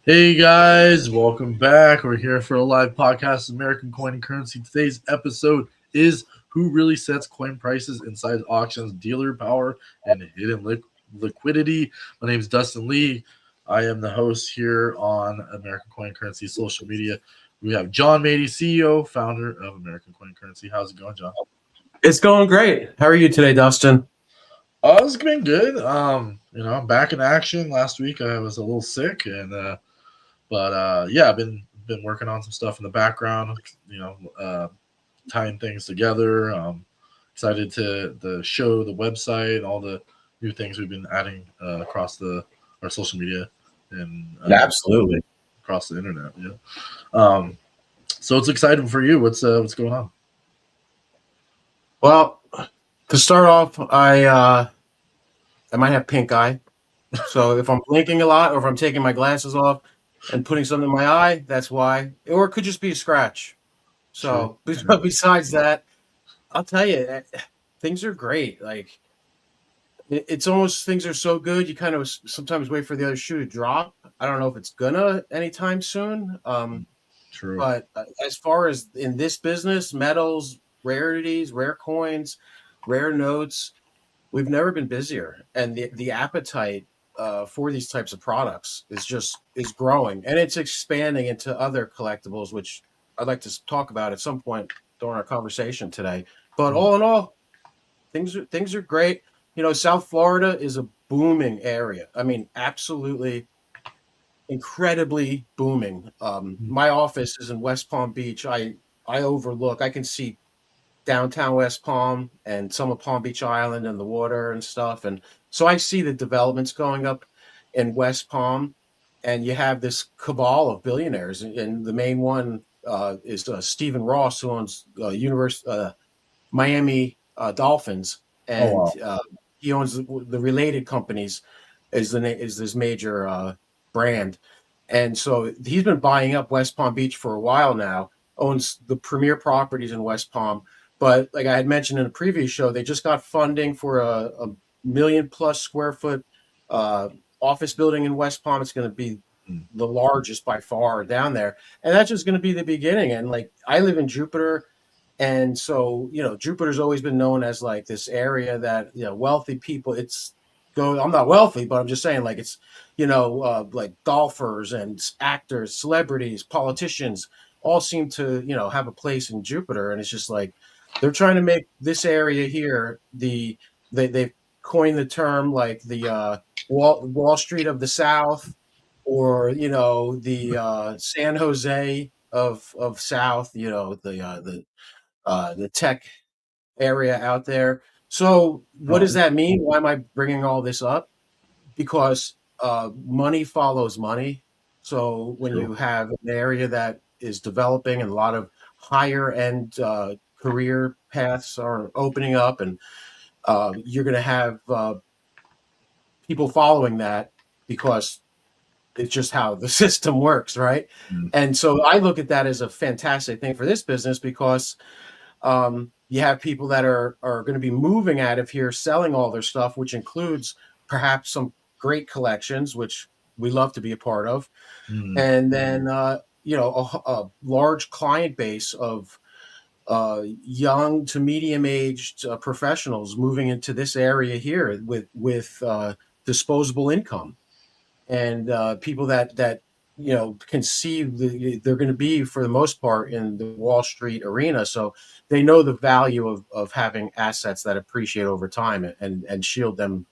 Hey guys, welcome back. We're here for a live podcast, American Coin and Currency. Today's episode is Who Really Sets Coin Prices Inside Auctions, Dealer Power, and Hidden Liquidity. My name is Dustin Lee. I am the host here on American Coin and Currency social media. We have John Mady, CEO, founder of American Coin and Currency. How's it going, John? It's going great. How are you today, Dustin? It's been good. I'm back in action. Last week I was a little sick But yeah, I've been working on some stuff in the background, tying things together. Excited to the show, the website, all the new things we've been adding across our social media and Absolutely. across the internet. Yeah. So it's exciting for you. What's going on? Well, to start off, I might have pink eye. So if I'm blinking a lot or if I'm taking my glasses off and putting something in my eye, that's why. Or it could just be a scratch. So besides that, I'll tell you, things are great. Like it's almost things are so good. You kind of sometimes wait for the other shoe to drop. I don't know if it's gonna anytime soon. True. But as far as in this business, metals, rarities, rare coins, rare notes, we've never been busier, and the appetite for these types of products is growing, and it's expanding into other collectibles, which I'd like to talk about at some point during our conversation today. But all in all, things are great. You know, South Florida is a booming area. I mean, absolutely incredibly booming. My office is in West Palm Beach. I overlook. I can see downtown West Palm and some of Palm Beach Island and the water and stuff. And so I see the developments going up in West Palm, and you have this cabal of billionaires. And the main one is Stephen Ross, who owns Miami Dolphins, and he owns the related companies. Is this major brand, and so he's been buying up West Palm Beach for a while now. Owns the premier properties in West Palm. But like I had mentioned in a previous show, they just got funding for a million plus square foot office building in West Palm. It's going to be the largest by far down there. And that's just going to be the beginning. And like I live in Jupiter. And so, Jupiter's always been known as like this area that, wealthy people, I'm not wealthy, but I'm just saying like it's, like golfers and actors, celebrities, politicians all seem to, have a place in Jupiter. And it's just like, they're trying to make this area here they've coined the term like the Wall Street of the South, or the San Jose of South, the tech area out there. So what does that mean? Why am I bringing all this up? Because money follows money. So when you have an area that is developing and a lot of higher end career paths are opening up, and you're going to have people following that because it's just how the system works, right? And so I look at that as a fantastic thing for this business because you have people that are going to be moving out of here, selling all their stuff, which includes perhaps some great collections, which we love to be a part of. And then, a large client base of young to medium-aged professionals moving into this area here with disposable income, and people that can see they're going to be, for the most part, in the Wall Street arena. So they know the value of having assets that appreciate over time and shield them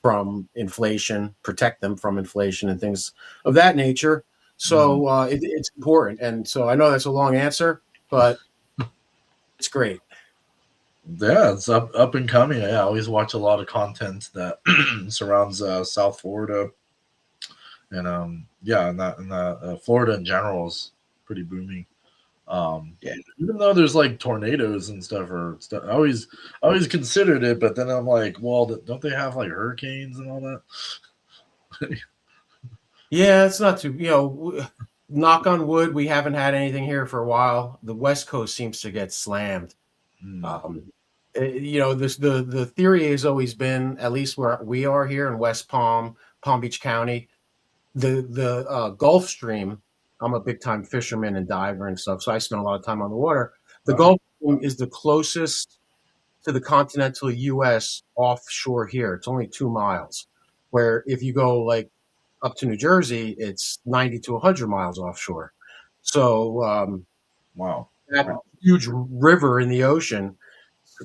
from inflation, protect them from inflation and things of that nature. So it's important. And so I know that's a long answer, but it's great. Yeah, it's up and coming. I always watch a lot of content that surrounds South Florida, and Florida in general is pretty booming. Even though there's like tornadoes and stuff or stuff, I always considered it, but then I'm like, well, don't they have like hurricanes and all that? Yeah, it's not too, knock on wood, we haven't had anything here for a while. The West Coast seems to get slammed. The theory has always been, at least where we are here in West Palm Beach County, the Gulf Stream. I'm a big time fisherman and diver and stuff, so I spend a lot of time on the water. The Wow. Gulf Stream is the closest to the continental U.S. offshore here. It's only 2 miles. Where if you go like up to New Jersey, it's 90 to 100 miles offshore. So Wow. that huge river in the ocean,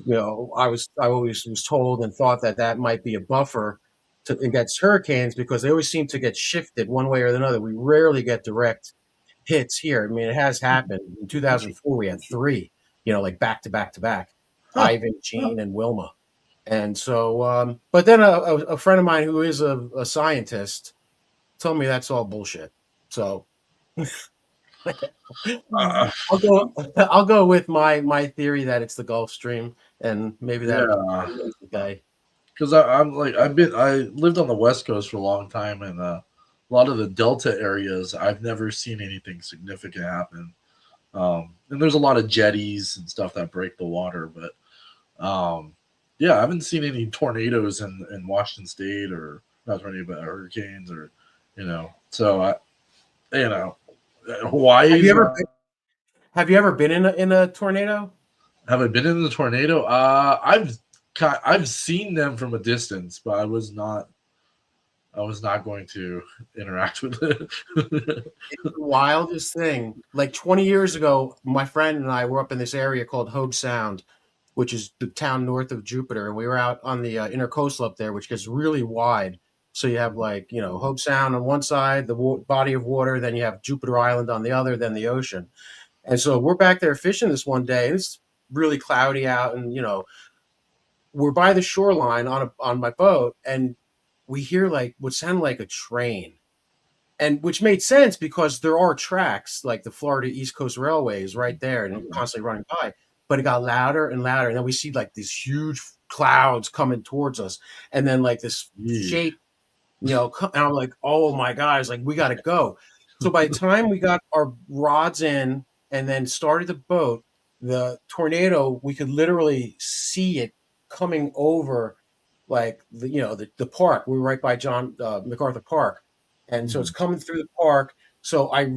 I always was told and thought that that might be a buffer against hurricanes because they always seem to get shifted one way or another. We rarely get direct hits here. I mean, it has happened. In 2004, we had three, like back to back to back, Huh. Ivan, Gene, and Wilma. And so, but then a friend of mine who is a scientist told me that's all bullshit. So Uh, I'll go with my theory that it's the Gulf Stream, and maybe that'll yeah. convince the guy. Because I'm like I lived on the West Coast for a long time, and a lot of the Delta areas I've never seen anything significant happen. And there's a lot of jetties and stuff that break the water, but yeah, I haven't seen any tornadoes in Washington State, or not tornado, but hurricanes, or So you know, Have Hawaii's you ever not. have you ever been in a tornado? Have I been in the tornado? I've seen them from a distance, but I was not going to interact with it. It's the wildest thing. Like 20 years ago, my friend and I were up in this area called Hobe Sound, which is the town north of Jupiter, and we were out on the intercoastal up there, which gets really wide. So you have like Hobe Sound on one side, the body of water, then you have Jupiter Island on the other, then the ocean. And so we're back there fishing this one day, and it's really cloudy out, and we're by the shoreline on my boat, and we hear like what sounded like a train, and which made sense because there are tracks like the Florida East Coast Railway is right there and constantly running by. But it got louder and louder, and then we see like these huge clouds coming towards us, and then like this Yee. shape, and I'm like, oh my god, it's like we got to go. So by the time we got our rods in and then started the boat, the tornado, we could literally see it coming over like the park. We were right by John MacArthur Park, and so it's coming through the park. So I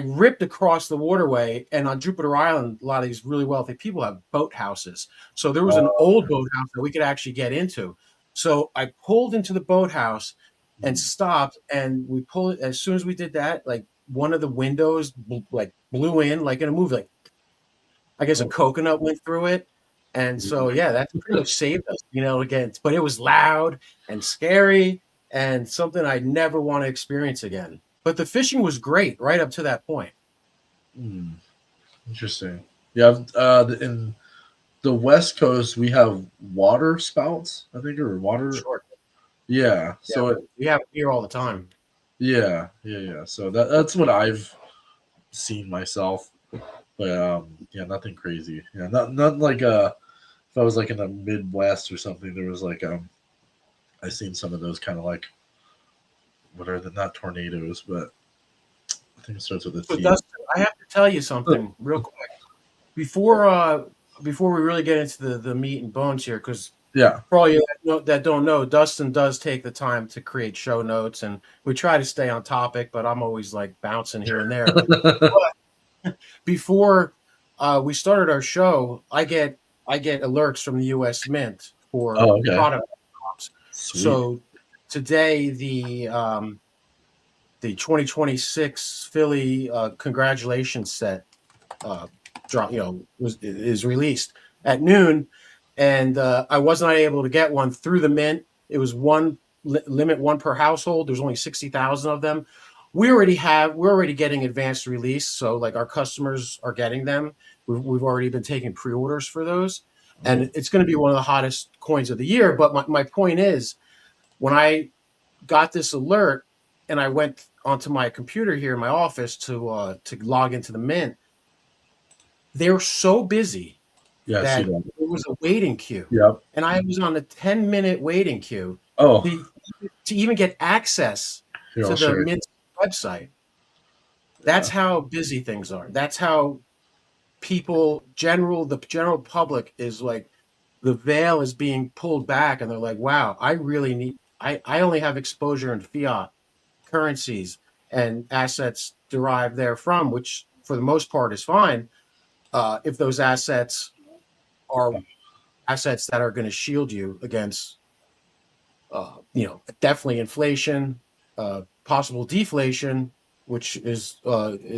ripped across the waterway, and on Jupiter Island, a lot of these really wealthy people have boathouses. So there was an old boathouse that we could actually get into. So I pulled into the boathouse and stopped, and we pulled. As soon as we did that, like one of the windows blew in, like in a movie. Like I guess a coconut went through it, and so yeah, that pretty much saved us. Again, but it was loud and scary, and something I never want to experience again. But the fishing was great right up to that point. Hmm. Interesting. Yeah, in the West Coast, we have water spouts, I think, or water. Sure. Yeah. Yeah, So we have it here all the time. yeah. So that's what I've seen myself, but yeah, nothing crazy. Yeah, not like if I was like in the Midwest or something, there was like I seen some of those kind of like what are the not tornadoes, but I think it starts with a So T. Dustin, I have to tell you something real quick before we really get into the meat and bones here, because Yeah. for all you that don't know, Dustin does take the time to create show notes, and we try to stay on topic, but I'm always like bouncing here and there. Before we started our show, I get alerts from the U.S. Mint for Oh, okay. product drops. Sweet. So today the 2026 Philly congratulations set drop is released at noon, and I was not able to get one through the Mint. It was limit one per household. There's only 60,000 of them. We're already getting advanced release, so like our customers are getting them. We've already been taking pre-orders for those, and it's going to be one of the hottest coins of the year. But my point is, when I got this alert and I went onto my computer here in my office to log into the Mint, they're so busy Yeah, I see that that. there was a waiting queue, Yep. and I was on a 10-minute waiting queue Oh, to, to even get access here, to I'll the share it. Mint website. That's how busy things are. That's how the general public is like, the veil is being pulled back, and they're like, wow, I only have exposure in fiat currencies and assets derived therefrom, which for the most part is fine, if those assets are assets that are going to shield you against, definitely inflation, possible deflation, which is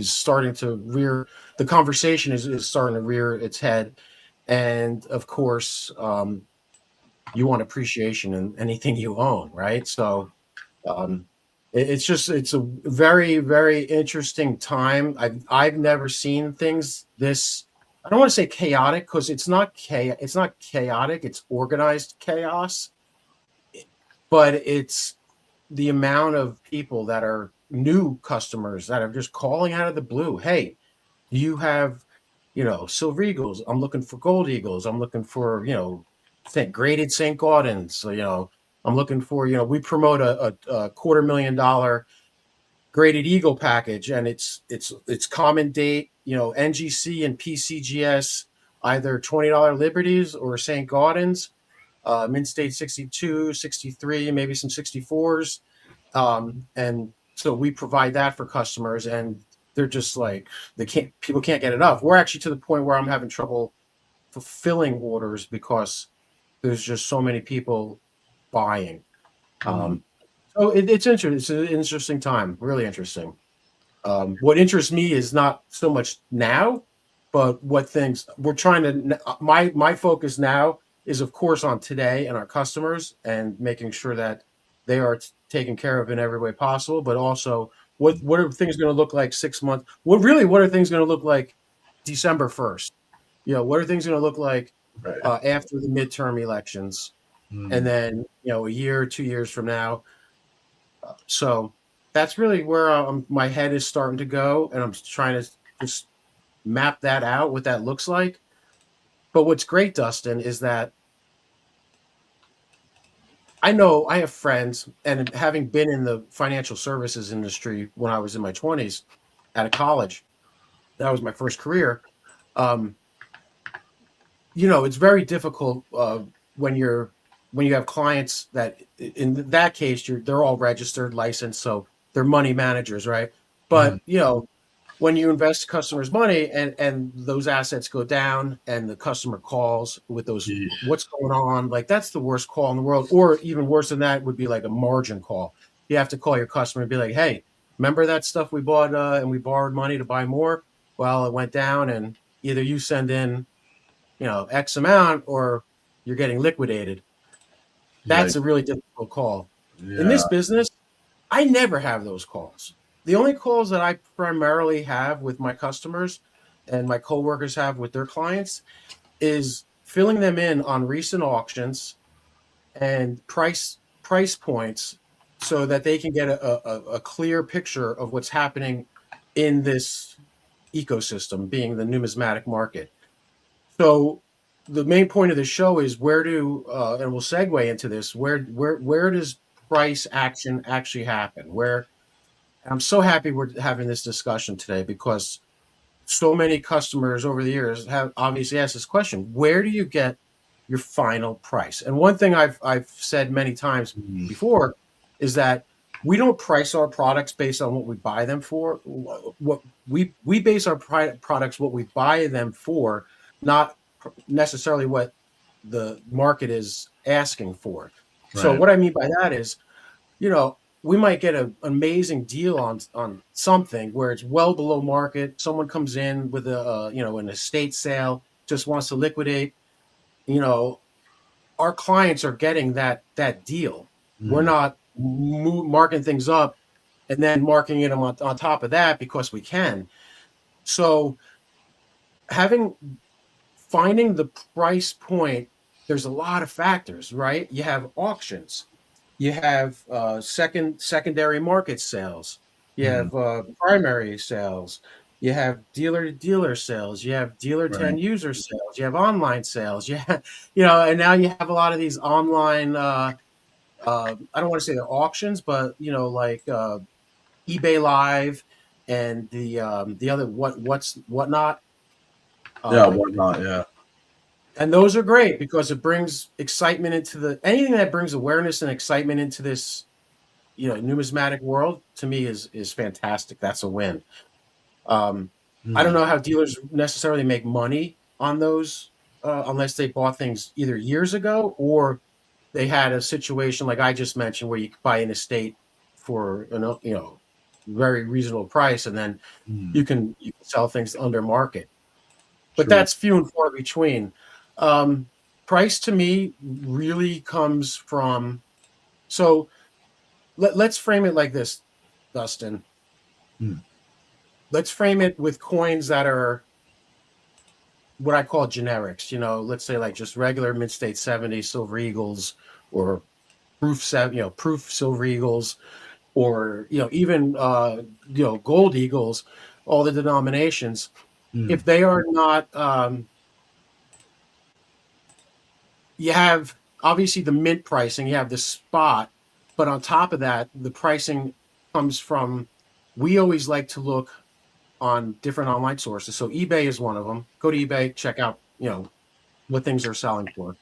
starting to rear. The conversation is starting to rear its head, and of course, you want appreciation in anything you own, right? So um, it's a very, very interesting time. I've never seen things this. I don't want to say chaotic because it's not chaotic. It's organized chaos, but it's the amount of people that are new customers that are just calling out of the blue. Hey, you have, silver eagles. I'm looking for gold eagles. I'm looking for, graded St. Gaudens. So, I'm looking for, we promote a $250,000 graded eagle package, and it's common date, NGC and PCGS, either $20 liberties or St. Gaudens, mint state 62, 63, maybe some 64s. And so we provide that for customers, and they're just like, people can't get enough. We're actually to the point where I'm having trouble fulfilling orders because there's just so many people buying. So it's interesting. It's an interesting time, really interesting. What interests me is not so much now, but what things we're trying to. My focus now is, of course, on today and our customers and making sure that they are taken care of in every way possible. But also, what are things going to look like 6 months? What are things going to look like December 1st? What are things going to look like after the midterm elections, and then a year or 2 years from now? So that's really where my head is starting to go, and I'm trying to just map that out, what that looks like. But what's great, Dustin, is that I know I have friends, and having been in the financial services industry when I was in my 20s out of college, that was my first career. Um, it's very difficult when you have clients that, in that case, they're all registered, licensed, so they're money managers, right? But when you invest customers' money and those assets go down and the customer calls with those, what's going on? Like, that's the worst call in the world. Or even worse than that would be like a margin call. You have to call your customer and be like, hey, remember that stuff we bought and we borrowed money to buy more? Well, it went down, and either you send in, X amount, or you're getting liquidated. That's a really difficult call. In this business, I never have those calls. The only calls that I primarily have with my customers and my coworkers have with their clients is filling them in on recent auctions and price points so that they can get a clear picture of what's happening in this ecosystem, being the numismatic market. So the main point of the show is and we'll segue into this, where does price action actually happen? I'm so happy we're having this discussion today, because so many customers over the years have obviously asked this question: where do you get your final price? And one thing I've said many times before is that we don't price our products based on what we buy them for. What we base our products what we buy them for, not necessarily what the market is asking for. So what I mean by that is, we might get an amazing deal on something where it's well below market. Someone comes in with an estate sale, just wants to liquidate. Our clients are getting that deal. We're not marking things up and then marking it on top of that because we can. So finding the price point, there's a lot of factors, right? You have auctions. You have secondary market sales. You have primary sales. You have dealer-to-dealer sales. You have dealer to end user sales. You have online sales. And now you have a lot of these online. I don't want to say they're auctions, but like eBay Live and the other whatnot. Whatnot. Yeah. And those are great because it brings excitement anything that brings awareness and excitement into this numismatic world to me is fantastic. That's a win. I don't know how dealers necessarily make money on those unless they bought things either years ago or they had a situation like I just mentioned where you could buy an estate for very reasonable price, and then you can sell things under market. But True. that's few and far between. Price to me really comes from. So let's frame it like this, Dustin. Let's frame it with coins that are what I call generics. Let's say like just regular mid-state 70 silver eagles or proof silver eagles, or even gold eagles, all the denominations. If they are not, you have obviously the mint pricing, you have the spot, but on top of that, the pricing comes from. We always like to look on different online sources. So eBay is one of them. Go to eBay, check out what things are selling for,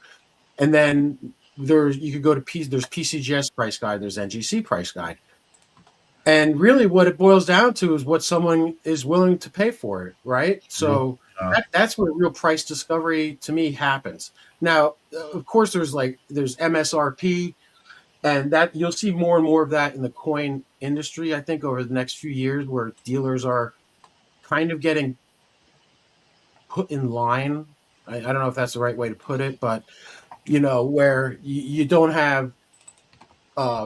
and then you could go to there's PCGS price guide, there's NGC price guide. And really what it boils down to is what someone is willing to pay for it, right? So that's where real price discovery to me happens. Now, of course, there's MSRP, and that you'll see more and more of that in the coin industry, I think, over the next few years, where dealers are kind of getting put in line. I don't know if that's the right way to put it, but where you don't have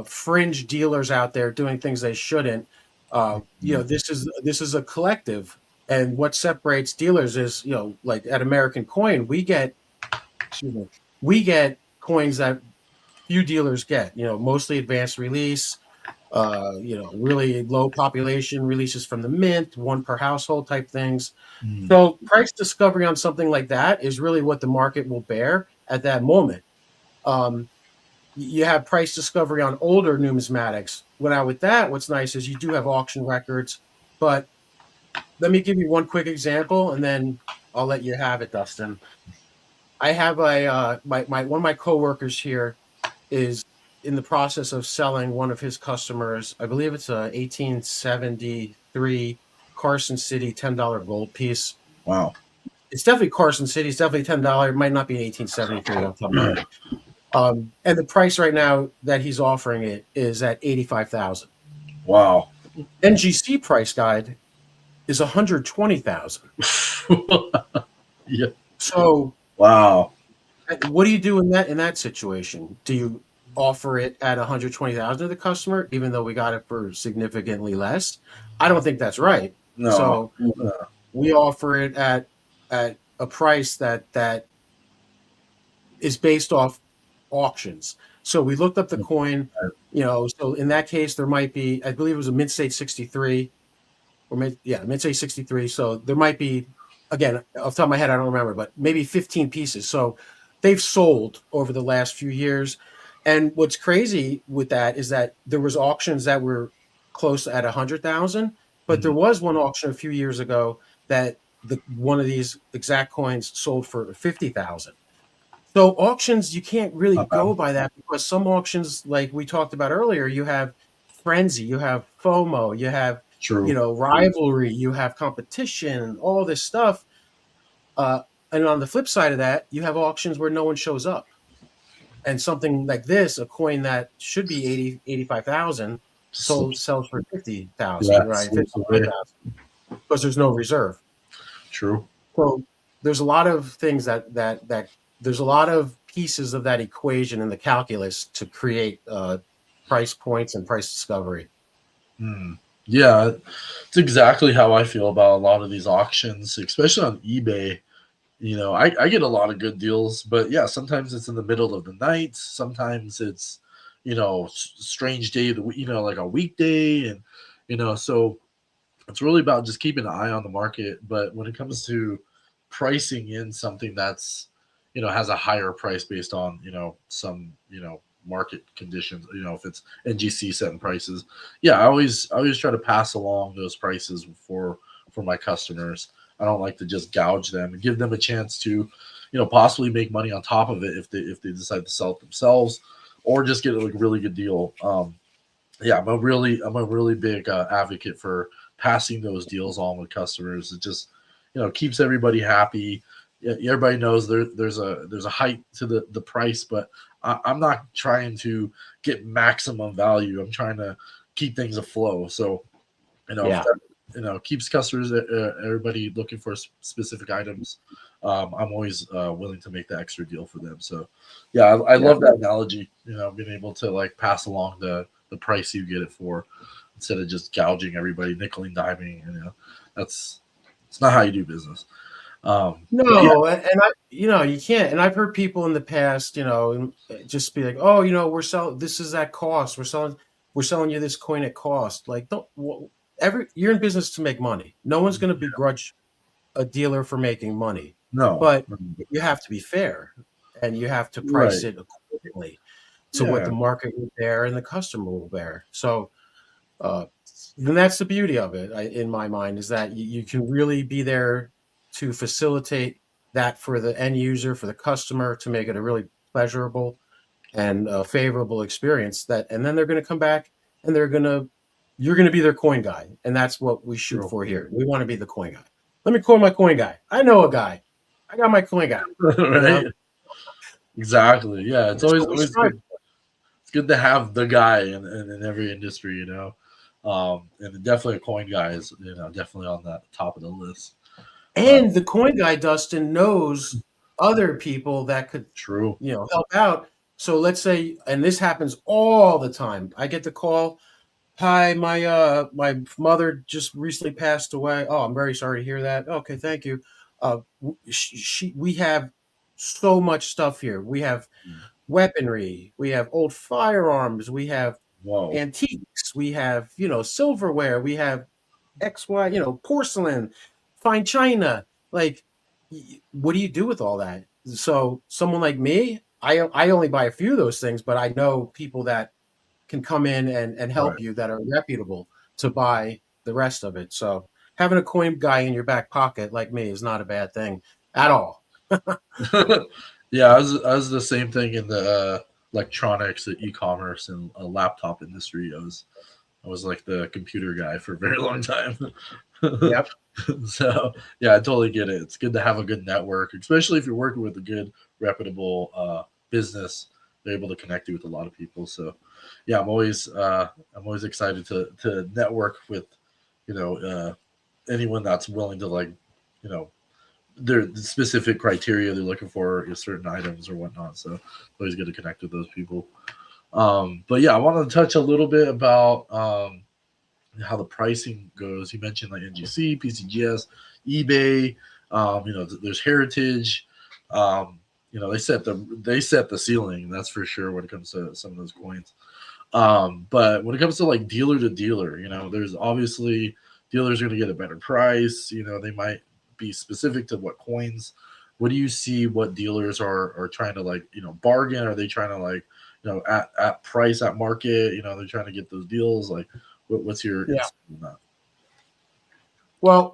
fringe dealers out there doing things they shouldn't. This is a collective, and what separates dealers is like at American Coin, we get coins that few dealers get. Mostly advanced release. Really low population releases from the mint, one per household type things. So price discovery on something like that is really what the market will bear at that moment. You have price discovery on older numismatics. With that, what's nice is you do have auction records. But let me give you one quick example, and then I'll let you have it, Dustin. I have one of my coworkers here is in the process of selling one of his customers. I believe it's a 1873 Carson City $10 gold piece. Wow. It's definitely Carson City. It's definitely $10. It might not be an 1873. And the price right now that he's offering it is at $85,000. Wow. NGC price guide is $120,000. Yeah. So wow. What do you do in that situation? Do you offer it at $120,000 to the customer, even though we got it for significantly less? I don't think that's right. No. So we offer it at a price that is based off auctions. So we looked up the coin, so in that case, there might be, I believe it was a mid-state 63 mid-state 63. So there might be, again, off the top of my head, I don't remember, but maybe 15 pieces. So they've sold over the last few years. And what's crazy with that is that there was auctions that were close at 100,000, but there was one auction a few years ago that one of these exact coins sold for 50,000. So auctions, you can't really go by that, because some auctions, like we talked about earlier, you have frenzy, you have FOMO, you have rivalry, you have competition, all this stuff. And on the flip side of that, you have auctions where no one shows up. And something like this, a coin that should be 85,000, sells for 50,000, right? 55,000, because there's no reserve. True. So there's a lot of things that there's a lot of pieces of that equation in the calculus to create price points and price discovery. Yeah, it's exactly how I feel about a lot of these auctions, especially on eBay. I get a lot of good deals, but yeah, sometimes it's in the middle of the night. Sometimes it's, strange day of the week, like a weekday. And, so it's really about just keeping an eye on the market. But when it comes to pricing in something that's, has a higher price based on, some, market conditions, if it's NGC setting prices. Yeah, I always try to pass along those prices for my customers. I don't like to just gouge them and give them a chance to, possibly make money on top of it if they decide to sell it themselves, or just get a really good deal. yeah, I'm a really big advocate for passing those deals on with customers. It just, keeps everybody happy. Yeah, everybody knows there's a height to the price, but I'm not trying to get maximum value. I'm trying to keep things aflow. So, if Yeah, that, keeps customers, everybody looking for specific items. I'm always willing to make the extra deal for them. So, yeah, I yeah. love that analogy. Being able to like pass along the price you get it for, instead of just gouging everybody, nickel and diming. That's it's not how you do business. But yeah, No, and I, you can't. And I've heard people in the past, just be like, "Oh, we're selling. This is at cost. We're selling you this coin at cost." Like, don't. You're in business to make money. No one's going to begrudge a dealer for making money, no, but you have to be fair, and you have to price right, it accordingly to what the yeah, market will bear and the customer will bear. So, uh, and that's the beauty of it, in my mind, is that you can really be there to facilitate that for the end user, for the customer, to make it a really pleasurable and favorable experience. And then they're going to come back and you're going to be their coin guy, and that's what we shoot true, for here. We want to be the coin guy. Let me call my coin guy. I know a guy. I got my coin guy. You know, right, exactly. Yeah, it's that's what we always strive. good. It's good to have the guy in every industry, and definitely a coin guy is, definitely on that top of the list. But And the coin guy, Dustin, knows other people that could, true, help out. So let's say, and this happens all the time. I get the call, "Hi, my mother just recently passed away." "Oh, I'm very sorry to hear that." "Okay, thank you." We have so much stuff here. We have weaponry, we have old firearms, we have whoa, antiques, we have, silverware, we have XY, porcelain, fine china. Like, what do you do with all that? So someone like me, I only buy a few of those things, but I know people that can come in and right. help you that are reputable to buy the rest of it. So having a coin guy in your back pocket like me is not a bad thing at all. Yeah, I was the same thing in the electronics, the e-commerce, and laptop industry. I was like the computer guy for a very long time. Yep. So yeah, I totally get it. It's good to have a good network, especially if you're working with a good, reputable business. They're able to connect you with a lot of people. So yeah, I'm always excited to network with anyone that's willing to like you know their specific criteria they're looking for certain items or whatnot. So it's always good to connect with those people. But yeah, I want to touch a little bit about how the pricing goes. You mentioned like NGC, PCGS, eBay. There's Heritage. They set the ceiling. That's for sure when it comes to some of those coins. But when it comes to like dealer to dealer, there's obviously dealers are going to get a better price. They might be specific to what coins. What do you see? What dealers are trying to like bargain? Are they trying to like at price at market? They're trying to get those deals. Like, what's your Yeah. insight on that? Well,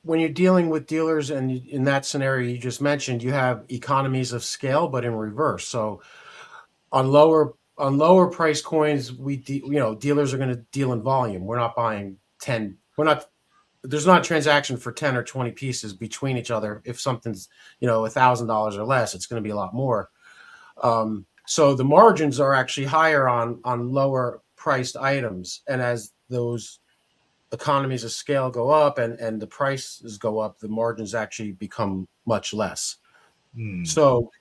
when you're dealing with dealers and in that scenario you just mentioned, you have economies of scale, but in reverse. So on lower price coins, dealers are going to deal in volume. We're not buying 10. There's not a transaction for 10 or 20 pieces between each other. If something's, $1,000 or less, it's going to be a lot more. So the margins are actually higher on lower priced items. And as those economies of scale go up and the prices go up, the margins actually become much less. Hmm. So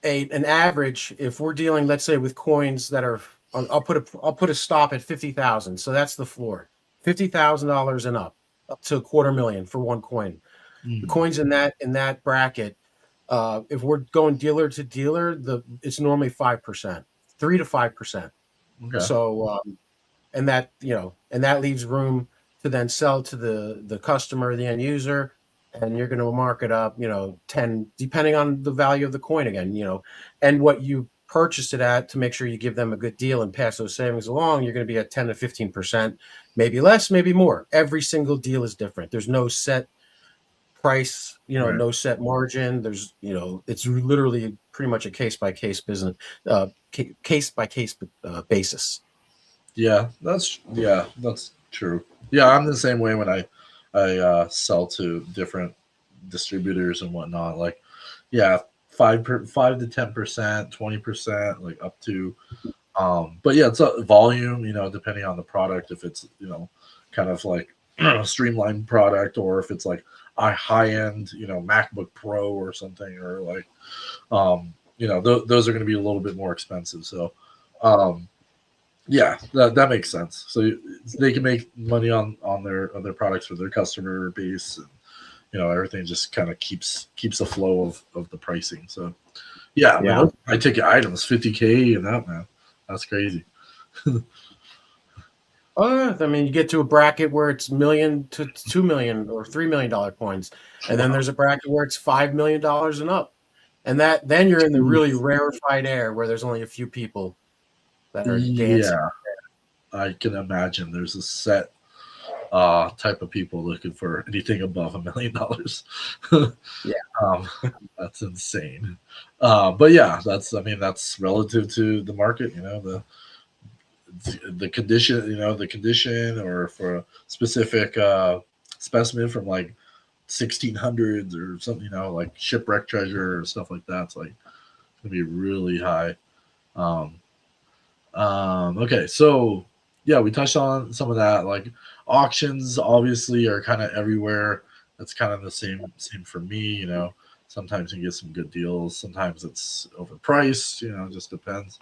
an average, if we're dealing, let's say, with coins that are, I'll put a stop at 50,000. So that's the floor, $50,000 and up to $250,000 for one coin. The Hmm. coins in that bracket, if we're going dealer to dealer, it's normally 5%, 3 to 5%. Okay. So and that leaves room to then sell to the customer, the end user, and you're going to mark it up, 10, depending on the value of the coin again, and what you purchased it at, to make sure you give them a good deal and pass those savings along. You're going to be at 10 to 15%, maybe less, maybe more. Every single deal is different. There's no set price, Right. no set margin. There's, it's literally pretty much a case by case business, case by case basis. Yeah, that's true. Yeah, I'm the same way when I sell to different distributors and whatnot. Like, yeah, 5 to 10%, 20%, like up to. But yeah, it's a volume. Depending on the product, if it's kind of like a streamlined product, or if it's like a high end, MacBook Pro or something, or like, those are going to be a little bit more expensive. So, yeah, that makes sense. So they can make money on their products for their customer base, and everything just kind of keeps the flow of the pricing. So yeah, I mean, Yeah. those high ticket items, 50K and that, man, that's crazy. I mean, you get to a bracket where it's $1 to $2 million or $3 million coins, and then there's a bracket where it's $5 million and up, and then you're in the really rarefied air where there's only a few people that are dancing. Yeah, I can imagine there's a set type of people looking for anything above $1 million. Yeah. That's insane. But yeah, that's relative to the market. The condition, the condition, or for a specific specimen from like 1600s or something, like shipwreck treasure or stuff like that. It's like gonna be really high. Um, okay, so yeah, we touched on some of that. Like auctions, obviously, are kind of everywhere. That's kind of the same for me. Sometimes you get some good deals. Sometimes it's overpriced. It just depends.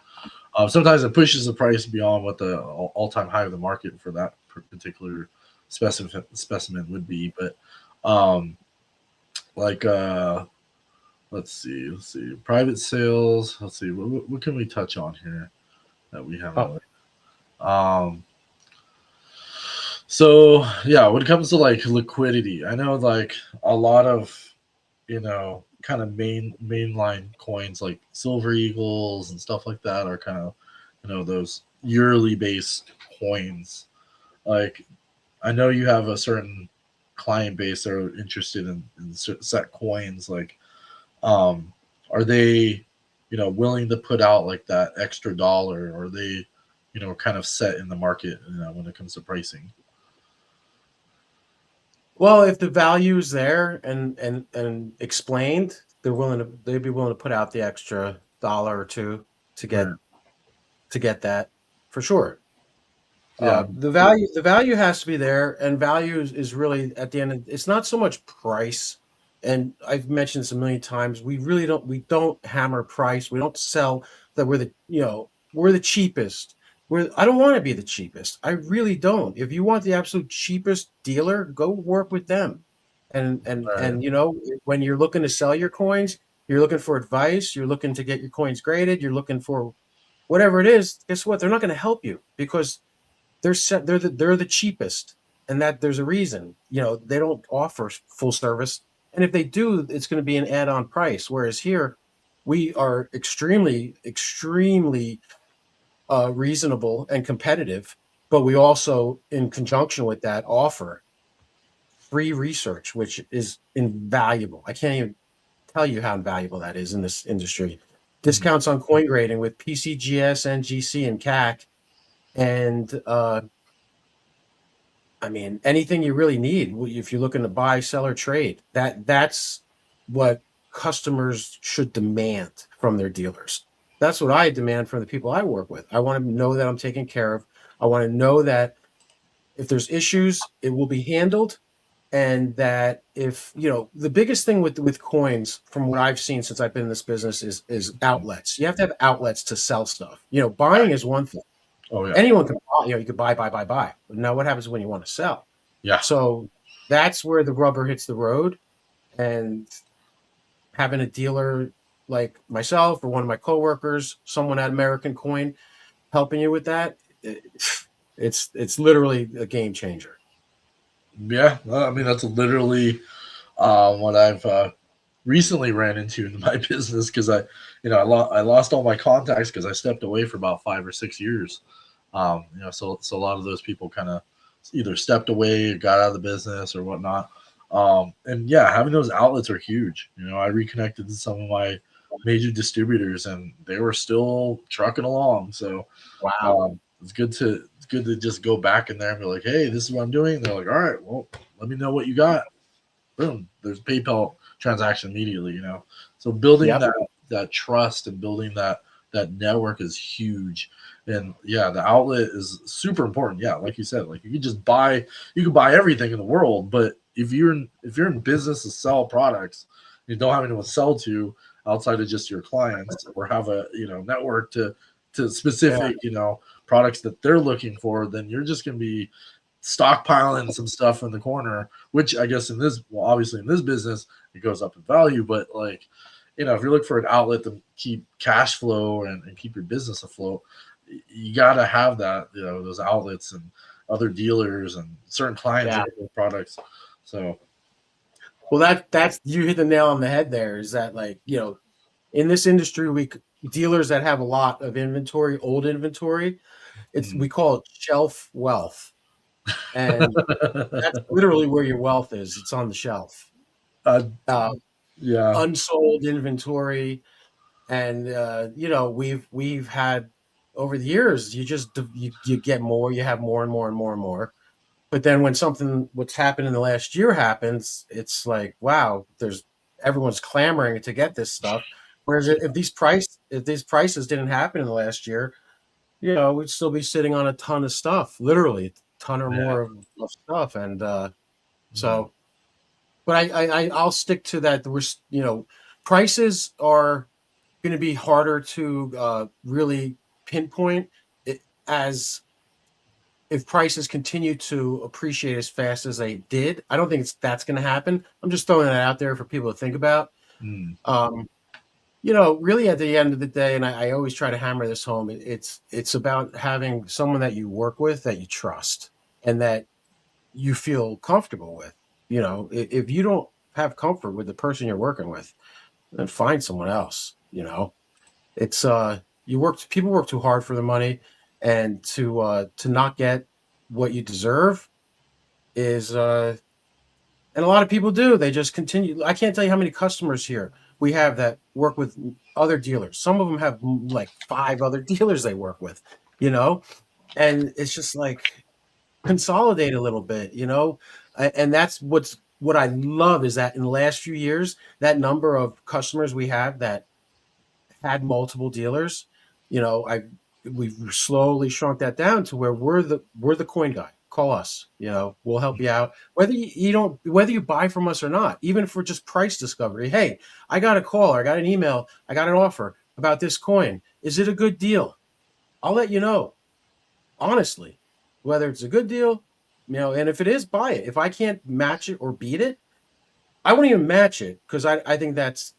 Sometimes it pushes the price beyond what the all-time high of the market for that particular specimen would be. But like let's see, private sales. Let's see, what can we touch on here that we haven't. So yeah, when it comes to like liquidity, I know like a lot of kind of mainline coins like Silver Eagles and stuff like that are kind of those yearly based coins. Like, I know you have a certain client base that are interested in set coins. Like, are they willing to put out like that extra dollar, or are they kind of set in the market when it comes to pricing? Well, if the value is there and explained, they'd be willing to put out the extra dollar or two to Right. get that for sure. Yeah. The value has to be there, and value is really at the end. It's not so much price, and I've mentioned this a million times. We don't hammer price. We don't sell that we're the cheapest. I don't want to be the cheapest. I really don't. If you want the absolute cheapest dealer, go work with them. Right. When you're looking to sell your coins, you're looking for advice. You're looking to get your coins graded. You're looking for whatever it is. Guess what? They're not going to help you because they're the cheapest, and that there's a reason. They don't offer full service, and if they do, it's going to be an add-on price. Whereas here, we are extremely reasonable and competitive, but we also, in conjunction with that, offer free research, which is invaluable. I can't even tell you how invaluable that is in this industry. Discounts on coin grading with PCGS, NGC, and CAC, and I mean, anything you really need if you're looking to buy, sell, or trade. That's what customers should demand from their dealers. That's what I demand from the people I work with. I want to know that I'm taken care of. I want to know that if there's issues, it will be handled, and that if the biggest thing with coins, from what I've seen since I've been in this business, is outlets. You have to have outlets to sell stuff. Buying is one thing. Oh yeah. Anyone can buy, you could buy. But now what happens when you want to sell? Yeah. So that's where the rubber hits the road. And having a dealer like myself or one of my coworkers, someone at American Coin, helping you with that, it's literally a game changer. Yeah. Well, I mean, that's literally what I've recently ran into in my business, because I lost all my contacts because I stepped away for about 5 or 6 years. So a lot of those people kind of either stepped away, got out of the business, or whatnot. And yeah, having those outlets are huge. I reconnected to some of my major distributors, and they were still trucking along. So Wow. it's good to just go back in there and be like, hey, this is what I'm doing. They're like, all right, well, let me know what you got. Boom, there's PayPal transaction immediately. So building Yep. that trust and building that network is huge. And yeah, the outlet is super important. Yeah, like you said, like you can buy everything in the world, but if you're in business to sell products, you don't have anyone to sell to outside of just your clients, or have a network to Yeah. specific products that they're looking for, then you're just going to be stockpiling some stuff in the corner, which I guess obviously in this business, it goes up in value. But like, if you're looking for an outlet to keep cash flow and keep your business afloat, you got to have that, those outlets and other dealers and certain clients Yeah. that get products. So, Well, that's you hit the nail on the head there. Is that, like, in this industry, dealers that have a lot of inventory, old inventory, we call it shelf wealth, and that's literally where your wealth is. It's on the shelf. uh, Uh, yeah. Unsold inventory, and we've had over the years. You get more, you have more and more and more and more. But then when what's happened in the last year happens, it's like, wow, everyone's clamoring to get this stuff. Whereas if these prices didn't happen in the last year, we'd still be sitting on a ton of stuff, literally a ton or Yeah. more of stuff. And Mm. so, but I'll stick to that. Prices are going to be harder to really pinpoint it, as if prices continue to appreciate as fast as they did. I don't think that's going to happen. I'm just throwing that out there for people to think about. Mm. Um, really at the end of the day, and I always try to hammer this home, it's about having someone that you work with that you trust and that you feel comfortable with. If you don't have comfort with the person you're working with, then find someone else. It's people work too hard for the money, and to not get what you deserve is and a lot of people do. They just continue. I can't tell you how many customers here we have that work with other dealers. Some of them have like 5 other dealers they work with, you know, and it's just like, consolidate a little bit, and that's what I love is that in the last few years, that number of customers we have that had multiple dealers, I we've slowly shrunk that down to where we're the coin guy. Call us, we'll help you out. Whether you don't whether you buy from us or not, even for just price discovery. Hey, I got a call, or I got an email, I got an offer about this coin. Is it a good deal? I'll let you know, honestly, whether it's a good deal, and if it is, buy it. If I can't match it or beat it, I won't even match it, because I think that's,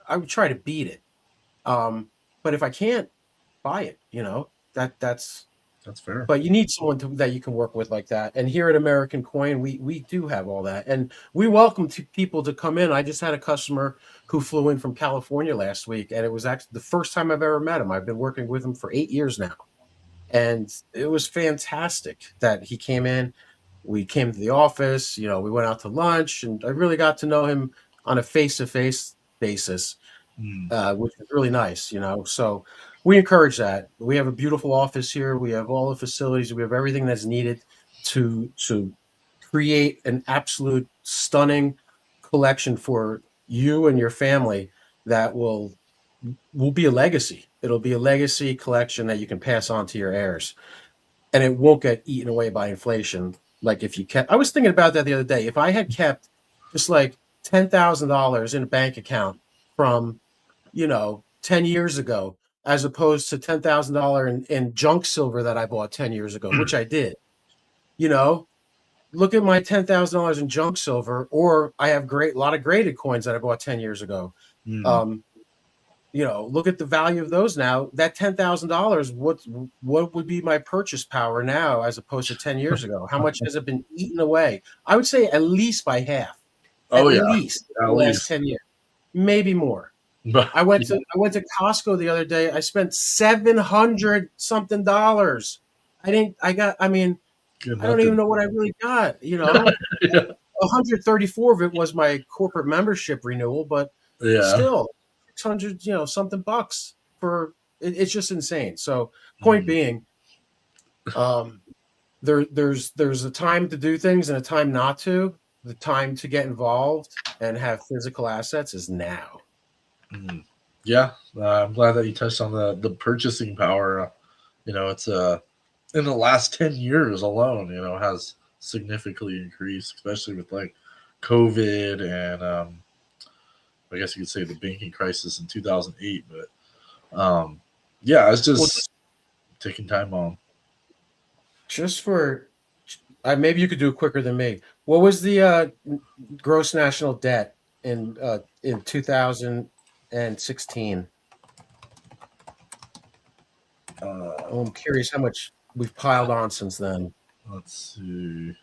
I would try to beat it. But if I can't, buy it, that's That's fair. but you need someone that you can work with like that. And here at American Coin, we do have all that. And we welcome people to come in. I just had a customer who flew in from California last week, and it was actually the first time I've ever met him. I've been working with him for 8 years now. And it was fantastic that he came in. We came to the office, we went out to lunch, and I really got to know him on a face-to-face basis, Mm. which is really nice, So we encourage that. We have a beautiful office here. We have all the facilities. We have everything that's needed to create an absolute stunning collection for you and your family that will be a legacy. It'll be a legacy collection that you can pass on to your heirs, and it won't get eaten away by inflation. Like if you kept, I was thinking about that the other day. If I had kept just like $10,000 in a bank account from 10 years ago, as opposed to $10,000 in junk silver that I bought 10 years ago, which I did. You know, Look at my $10,000 in junk silver, or I have a lot of graded coins that I bought 10 years ago. Mm. Um, Look at the value of those now. That $10,000, what would be my purchase power now as opposed to 10 years ago? How much has it been eaten away? I would say at least by half, Oh at yeah, least in at the last least. 10 years, maybe more. But I went to Costco the other day. I spent 700 something dollars. I didn't. I got. I mean, good I don't even nothing. know what I really got. Yeah. 134 of it was my corporate membership renewal, but Yeah. still 600, something bucks for it, it's just insane. So point Mm. being, um, there's a time to do things and a time not to. The time to get involved and have physical assets is now. Mm. Yeah, I'm glad that you touched on the purchasing power. It's in the last 10 years alone, has significantly increased, especially with like COVID and I guess you could say the banking crisis in 2008. But yeah, it's Well, just taking time on. just for maybe you could do it quicker than me. What was the gross national debt in 2016? Oh, I'm curious how much we've piled on since then. Let's see.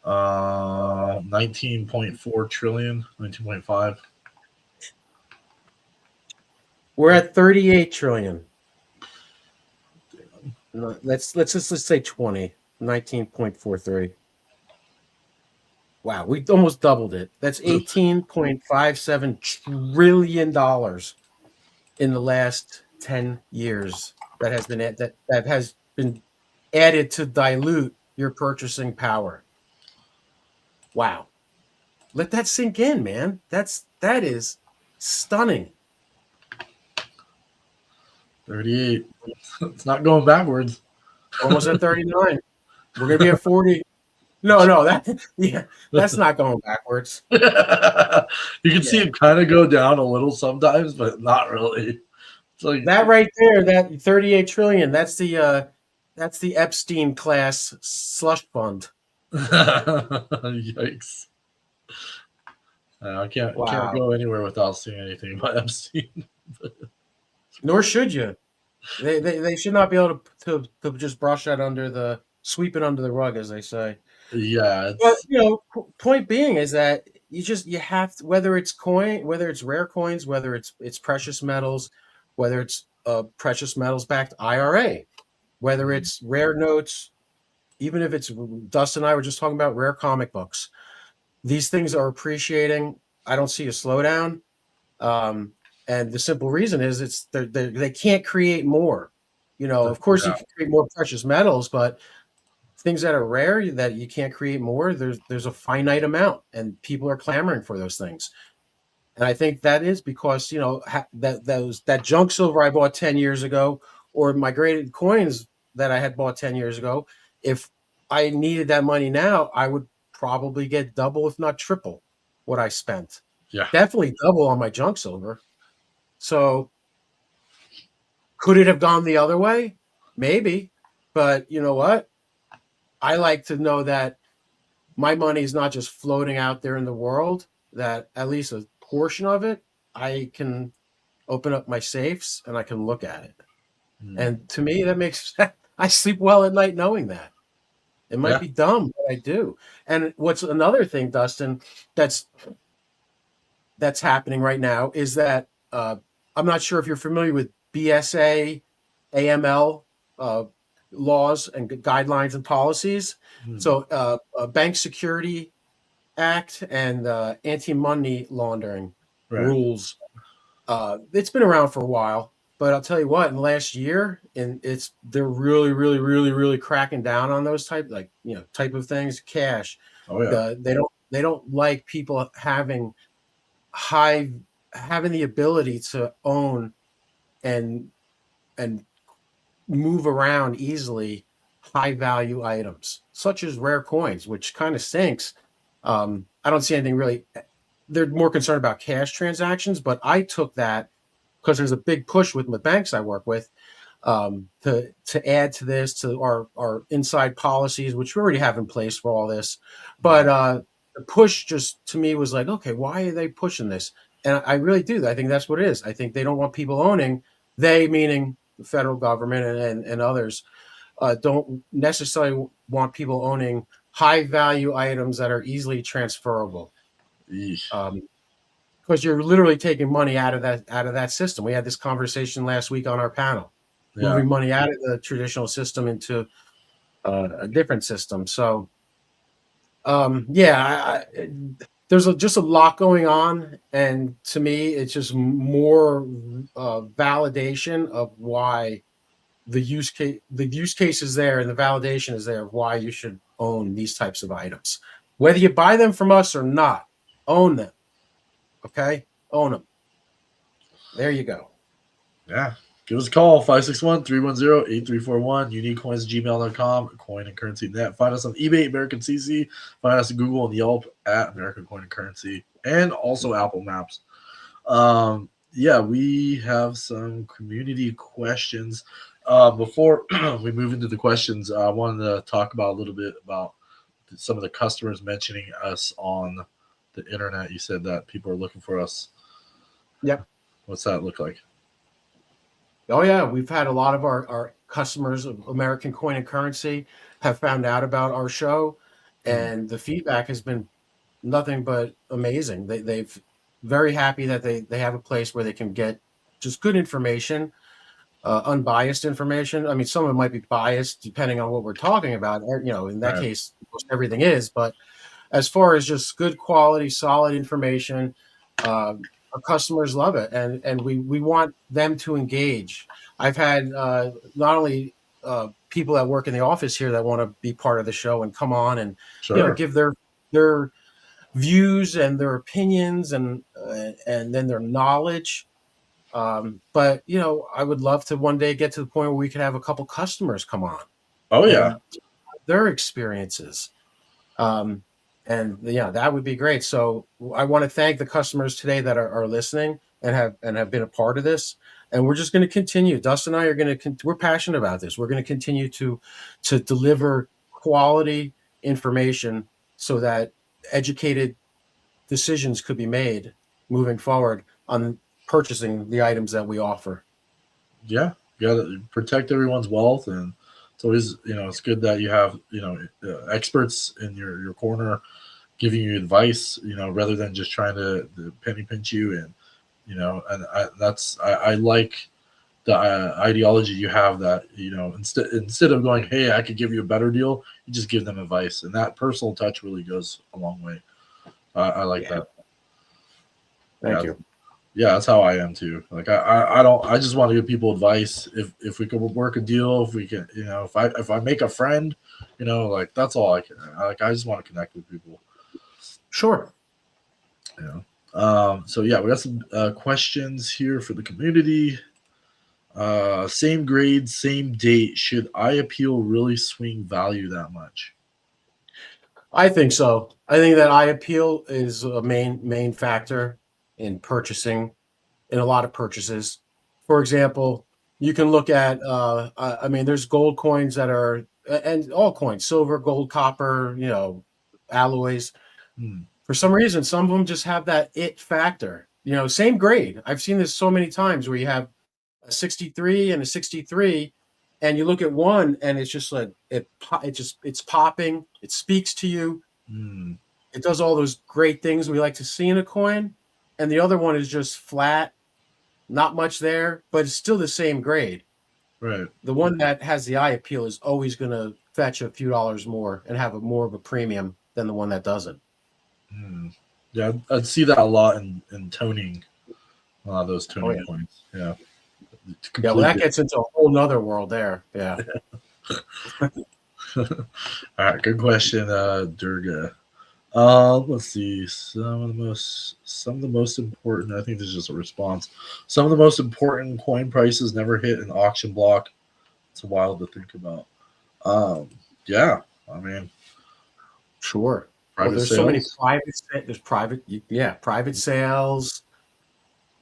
19.4 trillion, 19.5. We're at 38 trillion. No, let's say 20. 19.43. Wow, we almost doubled it. That's $18.57 trillion in the last 10 years that has been added to dilute your purchasing power. Wow. Let that sink in, man. That is stunning. 38. It's not going backwards. Almost at 39. We're gonna be at 40. No, that's not going backwards. You can see Yeah. it kind of go down a little sometimes, but not really. It's like That right there, that 38 trillion, that's the Epstein class slush fund. yikes. I can't Wow. go anywhere without seeing anything about Epstein. Nor should you. They should not be able to just sweep it under the rug, as they say. Yeah, But it's point being is that you have to, whether it's rare coins, whether it's precious metals, whether it's precious metals backed IRA, whether it's rare notes, even if it's Dustin and I were just talking about rare comic books. These things are appreciating. I don't see a slowdown, and the simple reason is they can't create more. Of course, you yeah, can create more precious metals, but things that are rare that you can't create more, there's a finite amount, and people are clamoring for those things. And I think that is because that junk silver I bought 10 years ago, or migrated coins that I had bought 10 years ago, if I needed that money now, I would probably get double, if not triple, what I spent. yeah, Definitely double on my junk silver. So could it have gone the other way? Maybe. But you know what? I like to know that my money is not just floating out there in the world, that at least a portion of it, I can open up my safes and I can look at it. mm, And to me, that makes I sleep well at night knowing that. It might yeah. be dumb, but I do. And what's another thing, Dustin, that's happening right now is that I'm not sure if you're familiar with BSA, AML laws and guidelines and policies. Mm, So, Bank Security Act and anti-money laundering right. rules. It's been around for a while, but I'll tell you what, in the last year, they're really, really, really, really cracking down on those type of things. Cash. Oh yeah. They don't like people having the ability to own and and move around easily high value items such as rare coins, which kind of stinks. I don't see anything really. They're more concerned about cash transactions, but I took that because there's a big push with the banks I work with, to add to this, to our inside policies, which we already have in place for all this. But the push just to me was like, okay, why are they pushing this? And I really do. I think that's what it is. I think they don't want people owning. They, meaning the federal government and others, don't necessarily want people owning high value items that are easily transferable. Yeesh. Because you're literally taking money out of that system. We had this conversation last week on our panel, Yeah. moving money out of the traditional system into a different system. So Yeah, there's just a lot going on, and to me, it's just more validation of why the use case is there, and the validation is there of why you should own these types of items, whether you buy them from us or not. Own them, okay? Own them. There you go. Yeah. Give us a call, 561-310-8341, 𝐒𝐞𝐭𝐬@gmail.com, Coin and Currency Net. Find us on eBay, American CC. Find us on Google and Yelp at American Coin and Currency, and also Apple Maps. Yeah, we have some community questions. Before we move into the questions, I wanted to talk about a little bit about some of the customers mentioning us on the internet. You said that people are looking for us. Yep. What's that look like? Oh yeah, we've had a lot of our customers of American Coin and Currency have found out about our show, and the feedback has been nothing but amazing. They've very happy that they have a place where they can get just good information, unbiased information. I mean, some of it might be biased depending on what we're talking about. In that Right. case, most everything is. But as far as just good quality, solid information, our customers love it, and we want them to engage. I've had not only people that work in the office here that want to be part of the show and come on and Sure. give their views and their opinions and then their knowledge. But I would love to one day get to the point where we could have a couple customers come on Oh yeah. and their experiences. And yeah, that would be great. So I want to thank the customers today that are listening and have been a part of this. And we're just going to continue. Dustin and I are going to. We're passionate about this. We're going to continue to deliver quality information so that educated decisions could be made moving forward on purchasing the items that we offer. Yeah. You got to protect everyone's wealth, and it's always it's good that you have experts in your corner giving you advice, rather than just trying to penny pinch you. And I like the ideology you have, that instead of going, hey, I could give you a better deal, you just give them advice, and that personal touch really goes a long way. I like that. Thank Yeah. you. Yeah, that's how I am too. Like I don't, I just want to give people advice. If we could work a deal, if we can, if I make a friend, like that's all I can. I just want to connect with people. Sure. So yeah, we got some questions here for the community. Same grade, same date. Should I appeal really swing value that much? I think so. I think that eye appeal is a main factor in purchasing, in a lot of purchases. For example, you can look at I mean, there's gold coins that are, and all coins, silver, gold, copper, alloys. Hmm. For some reason, some of them just have that it factor. Same grade. I've seen this so many times where you have a 63 and a 63, and you look at one and it's just like it's popping, it speaks to you, Hmm. it does all those great things we like to see in a coin, and the other one is just flat, not much there, but it's still the same grade. Right. The one that has the eye appeal is always going to fetch a few dollars more and have more of a premium than the one that doesn't. Hmm. Yeah, I'd see that a lot in toning. A lot of those Oh toning yeah. points. Yeah. Yeah, well, that Completely. gets into a whole nother world there. Yeah. All right, good question, Durga. Let's see. Some of the most important. I think this is just a response. Some of the most important coin prices never hit an auction block. It's wild to think about. Um, yeah, I mean, Sure. Well, private there's so many sales. there's private sales.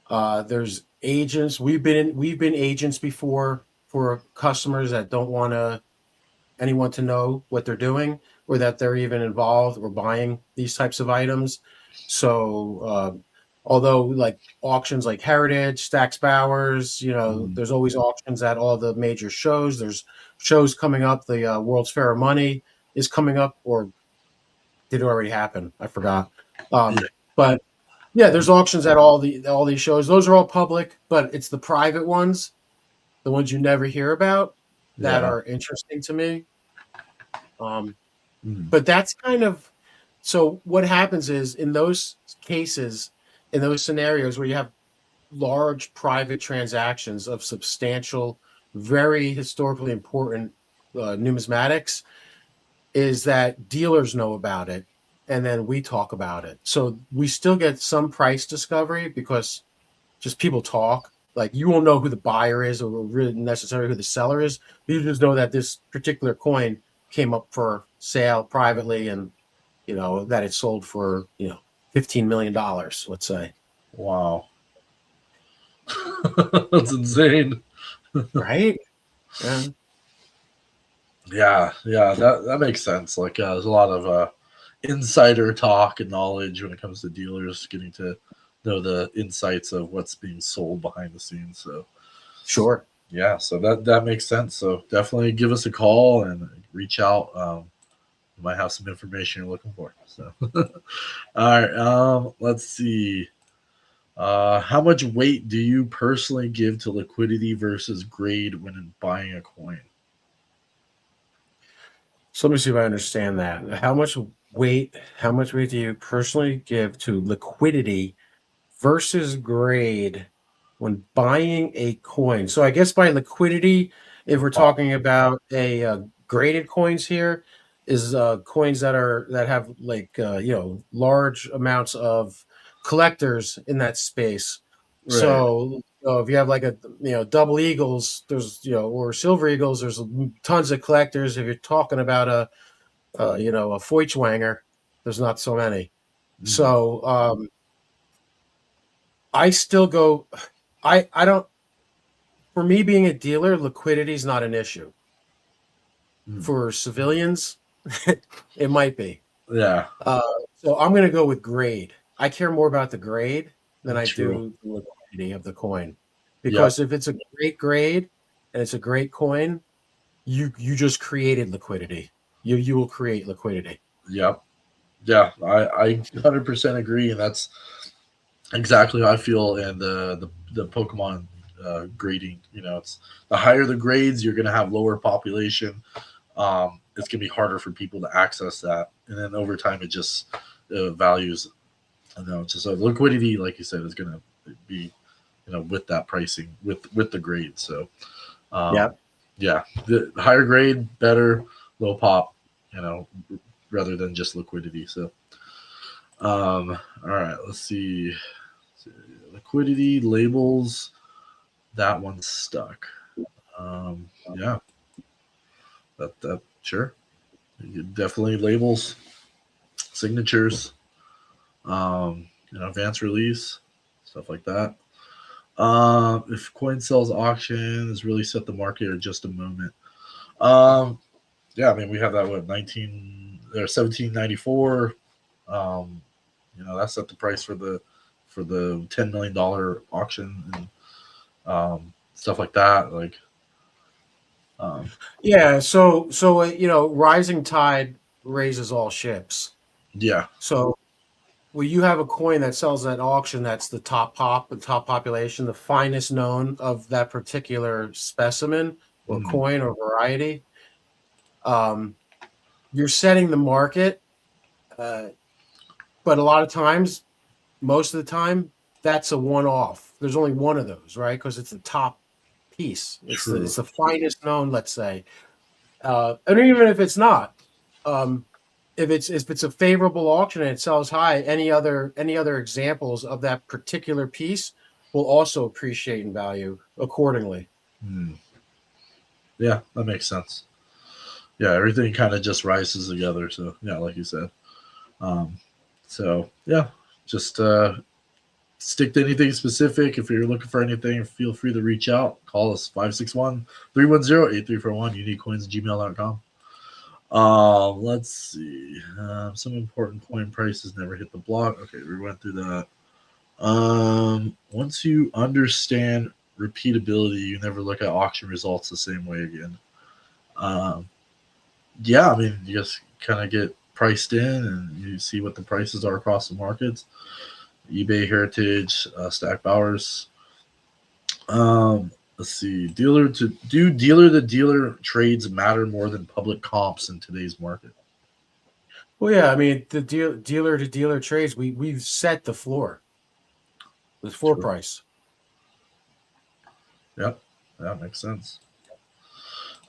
There's agents. We've been agents before for customers that don't want anyone to know what they're doing or that they're even involved or buying these types of items. So, although like auctions like Heritage, Stack's Bowers, Mm, there's always auctions at all the major shows. There's shows coming up. The World's Fair of Money is coming up, or did it already happen? I forgot. yeah, But yeah, there's auctions at all these shows. Those are all public, but it's the private ones, the ones you never hear about, that yeah. are interesting to me. Um, Mm, but that's kind of So what happens is in those cases, in those scenarios where you have large private transactions of substantial, very historically important numismatics, is that dealers know about it and then we talk about it. So we still get some price discovery because just people talk. Like you won't know who the buyer is or really necessarily who the seller is. You just know that this particular coin came up for sale privately and that it sold for $15 million, let's say. Wow. That's insane. Right? Yeah. Yeah, that makes sense. Like, there's a lot of insider talk and knowledge when it comes to dealers getting to know the insights of what's being sold behind the scenes. So, Sure. yeah, so that makes sense. So definitely give us a call and reach out. You might have some information you're looking for. So, all right, let's see. How much weight do you personally give to liquidity versus grade when buying a coin? So let me see if I understand that. How much weight do you personally give to liquidity versus grade when buying a coin? So I guess by liquidity, if we're talking about a graded coins here, is coins that have like large amounts of collectors in that space. Right. So if you have like a double eagles, there's or silver eagles, there's tons of collectors. If you're talking about a Feuchtwanger, there's not so many. Mm, So I still go. I don't. For me, being a dealer, liquidity is not an issue. mm. For civilians, it might be. Yeah, Uh, so I'm going to go with grade. I care more about the grade than I true. do the liquidity of the coin, Yep. because if it's a great grade and it's a great coin, you just created liquidity. You will create liquidity. Yep. Yeah, I 100% agree, and that's exactly how I feel. And the Pokemon grading, it's the higher the grades, you're gonna have lower population. It's gonna be harder for people to access that, and then over time, it just values. Just liquidity, like you said, is gonna be with that pricing with the grade. So Yeah. um, yeah, the higher grade, better, low pop, you know, rather than just liquidity. So all right, let's see. Liquidity labels, that one's stuck. Yeah, that sure. Definitely labels, signatures, advanced release, stuff like that. If coin sells auction is really set the market or just a moment. Um, yeah, I mean we have that what 1794. Um, that set the price for the $10 million auction and stuff like that. Like, um, Yeah. Rising tide raises all ships. yeah, So well, you have a coin that sells at auction that's the top population, the finest known of that particular specimen or mm, coin or variety. Um, you're setting the market, uh, but a lot of times, most of the time, that's a one-off. There's only one of those, right? Because it's the top piece. It's true. the finest known, let's say. And even if it's not, um, if it's a favorable auction and it sells high, any other examples of that particular piece will also appreciate in value accordingly. Mm, yeah, that makes sense. Yeah, everything kind of just rises together. So yeah, like you said. Um, so yeah, just stick to anything specific. If you're looking for anything, feel free to reach out. Call us 561-310-8341, uniquecoins@gmail.com. Let's see. Some important coin prices never hit the block. Okay, we went through that. Once you understand repeatability, you never look at auction results the same way again. Um, yeah, I mean, you just kind of get priced in and you see what the prices are across the markets. eBay, Heritage, Stack Bowers. Let's see. Dealer to dealer trades matter more than public comps in today's market? Well, yeah, I mean the dealer to dealer trades, we've set the floor True. price. Yep, that makes sense.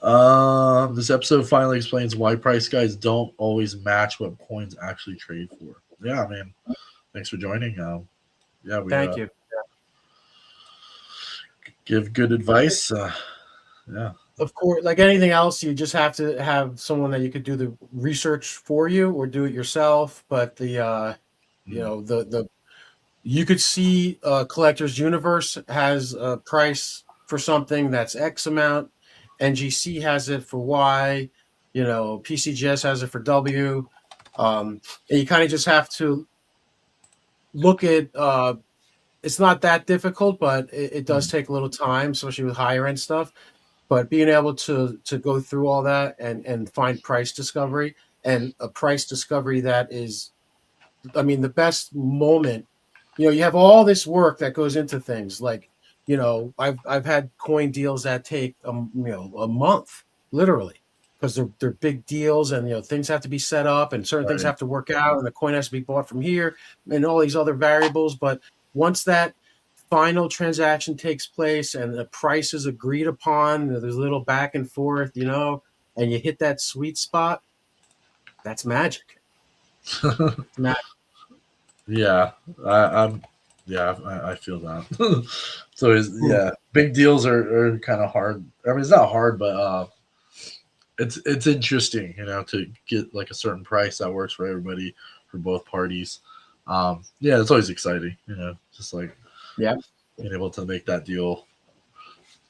This episode finally explains why price guides don't always match what coins actually trade for. Yeah, man. Thanks for joining. Yeah, we Thank you. give good advice. Yeah. Of course, like anything else, you just have to have someone that you could do the research for you or do it yourself. But Mm. the you could see Collector's Universe has a price for something that's X amount. NGC has it for Y. PCGS has it for W. And you kind of just have to look at. It's not that difficult, but it does Mm. take a little time, especially with higher end stuff. But being able to go through all that and find price discovery, and a price discovery that is, I mean, the best moment. You have all this work that goes into things. Like, I've had coin deals that take a month, literally, because they're big deals, and things have to be set up, and certain things Right. have to work out, and the coin has to be bought from here, and all these other variables. But once that final transaction takes place and the price is agreed upon, there's a little back and forth, and you hit that sweet spot, that's magic. It's magic. Yeah, I'm. Yeah, I feel that. So yeah, big deals are kind of hard. I mean, it's not hard, but it's interesting, to get like a certain price that works for everybody, for both parties. Yeah, it's always exciting, just like Yeah. being able to make that deal.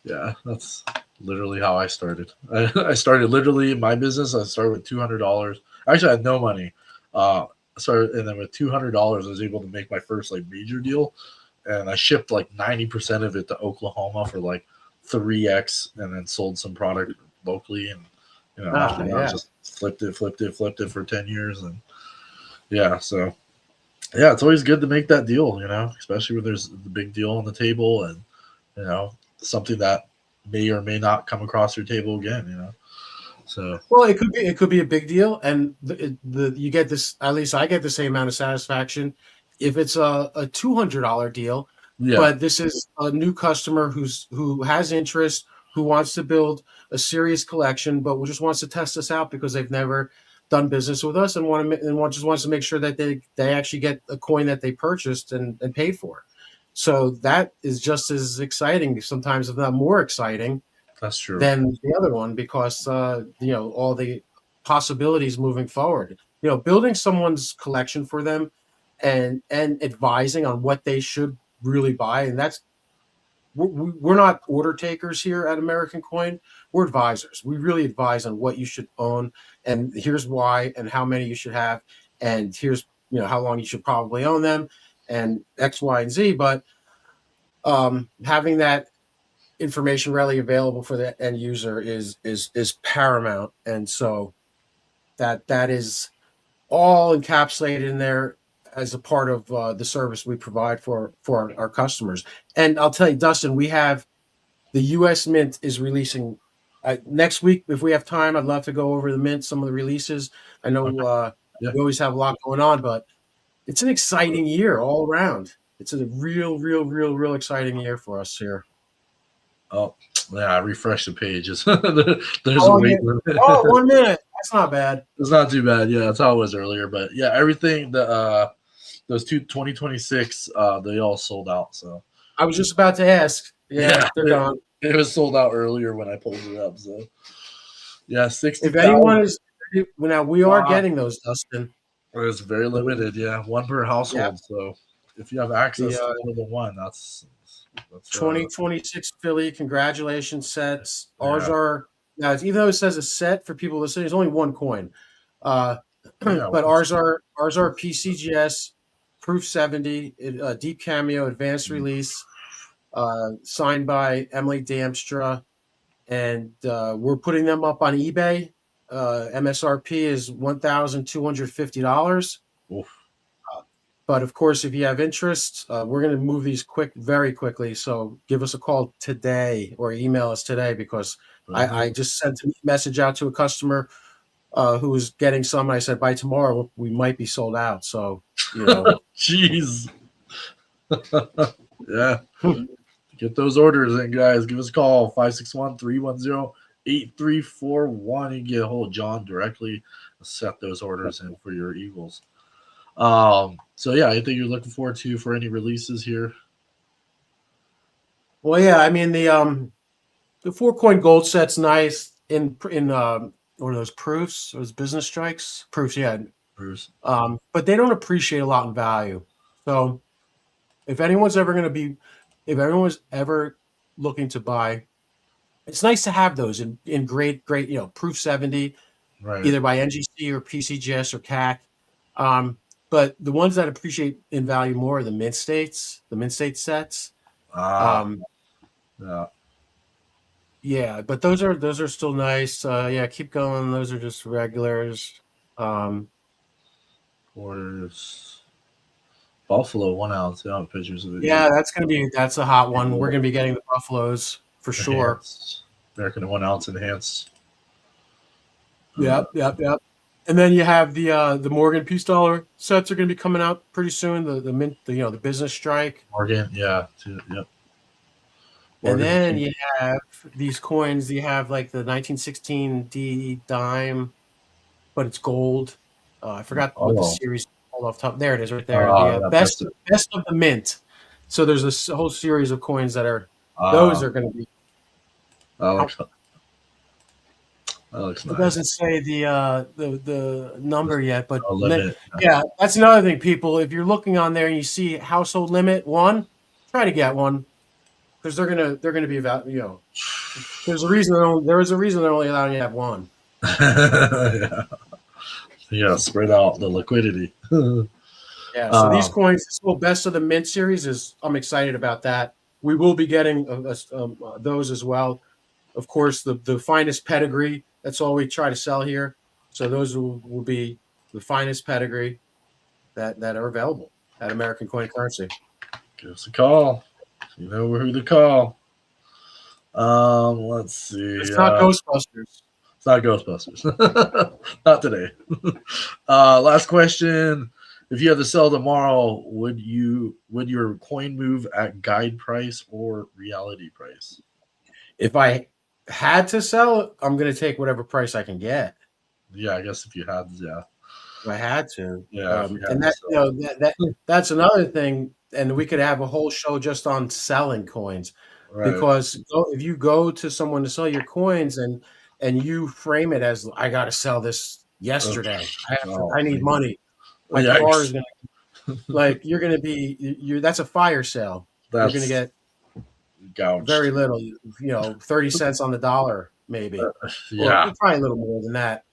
Yeah, that's literally how I started. I started literally in my business. I started with $200. Actually, I had no money. Started, and then with $200, I was able to make my first like major deal, and I shipped like 90% of it to Oklahoma for like 3x, and then sold some product locally, and after that, I Yeah. just flipped it for 10 years, and yeah, so yeah, it's always good to make that deal, especially when there's the big deal on the table, and something that may or may not come across your table again, So Well, it could be a big deal, and you get this. At least I get the same amount of satisfaction if it's a $200 deal. yeah, But this is a new customer who has interest, who wants to build a serious collection, but who just wants to test us out because they've never done business with us, and just wants to make sure that they actually get a coin that they purchased and paid for. So that is just as exciting, sometimes if not more exciting, that's true. than the other one, because all the possibilities moving forward. Building someone's collection for them, and advising on what they should really buy, and that's we're not order takers here at American Coin. We're advisors. We really advise on what you should own, and here's why, and how many you should have, and here's how long you should probably own them, and X, Y, and Z. But having that information readily available for the end user is paramount, and so that is all encapsulated in there as a part of the service we provide for our customers. And I'll tell you, Dustin, we have the U.S. Mint is releasing next week. If we have time, I'd love to go over the Mint, some of the releases. I know Okay. Yeah. we always have a lot going on, but it's an exciting year all around. It's a real exciting year for us here. Oh, yeah. I refreshed the pages. There's a Oh, yeah. wait limit. Oh, 1 minute. That's not bad. It's not too bad. Yeah, that's how it was earlier. But yeah, everything the those 2026, they all sold out. So I was just about to ask. Yeah, yeah, they're gone. it was sold out earlier when I pulled it up. So yeah, If 60,000. anyone is now, we are Wow, getting those, Dustin. it's very limited. Yeah, one per Yeah, household. So if you have the access to more than one, that's 2026 Philly congratulations sets. Ours yeah, are now, even though it says a set for people listening, it's only one coin. Uh, yeah. but ours are PCGS Proof 70, Deep Cameo Advanced Release, signed by Emily Damstra, and we're putting them up on eBay. MSRP is $1,250. Oof. But of course, if you have interest, we're going to move these very quickly. So give us a call today or email us today, because I just sent a message out to a customer who was getting some. And I said, by tomorrow we might be sold out. So, Jeez. Yeah. Get those orders in, guys. Give us a call, 561-310-8341. You can get a hold of John directly and set those orders in for your Eagles. So yeah, anything you're looking forward to for any releases here? Well, yeah, I mean the 4-coin gold set's nice in what are those proofs? Those business strikes? Proofs, yeah. Bruce. But they don't appreciate a lot in value. So if anyone's ever looking to buy, it's nice to have those in great, proof 70, Right. either by NGC or PCGS or CAC. But the ones that appreciate in value more are the mint state sets. Yeah. Yeah, but those are still nice. Yeah, keep going. Those are just regulars. Orders. Buffalo 1 ounce. I don't have pictures of it. Yeah, that's a hot one. We're gonna be getting the Buffaloes for sure. American 1 ounce enhanced. Yep. And then you have the Morgan Peace Dollar sets are gonna be coming out pretty soon. The mint, the business strike. Morgan, yeah. Yep. And then you have these coins. You have like the 1916 D dime, but it's gold. I forgot what the series called off top. There it is, right there. The best of the mint. So there's a whole series of coins that are. Those are going to be. That looks nice. It doesn't say the number yet, but limit. Yeah, that's another thing, people. If you're looking on there and you see household limit 1, try to get one. Because they're gonna be about There's a reason they're only allowing you to have one. Yeah, spread out the liquidity. Yeah, so these coins, this little best of the mint series I'm excited about that. We will be getting those as well. Of course, the finest pedigree. That's all we try to sell here. So those will be the finest pedigree that are available at American Coin Currency. Give us a call. You know who to call. Let's see. It's not Ghostbusters. It's not Ghostbusters. Not today. Last question. If you had to sell tomorrow, would your coin move at guide price or reality price? If I had to sell, I'm going to take whatever price I can get. Yeah, I guess if you had, yeah. If I had to. Yeah. And that's another thing. And we could have a whole show just on selling coins. Right. Because if you go to someone to sell your coins and you frame it as, I got to sell this yesterday. I need money. My car is going to, you're going to be, that's a fire sale. You're going to get gouged. Very little, 30 cents on the dollar, maybe. Yeah. Or probably a little more than that.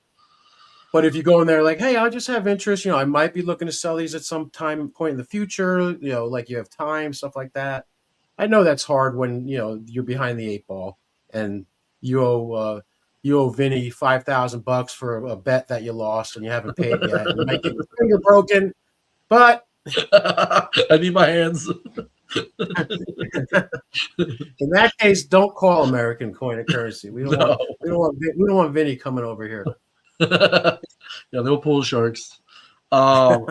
But if you go in there like, hey, I just have interest, I might be looking to sell these at some point in the future, like you have time, stuff like that. I know that's hard when, you're behind the 8 ball and you owe Vinny $5,000 for a bet that you lost and you haven't paid yet. You might get your finger broken, but I need my hands. In that case, don't call American Coin Currency. We don't want Vinny coming over here. Yeah, they'll pull sharks. All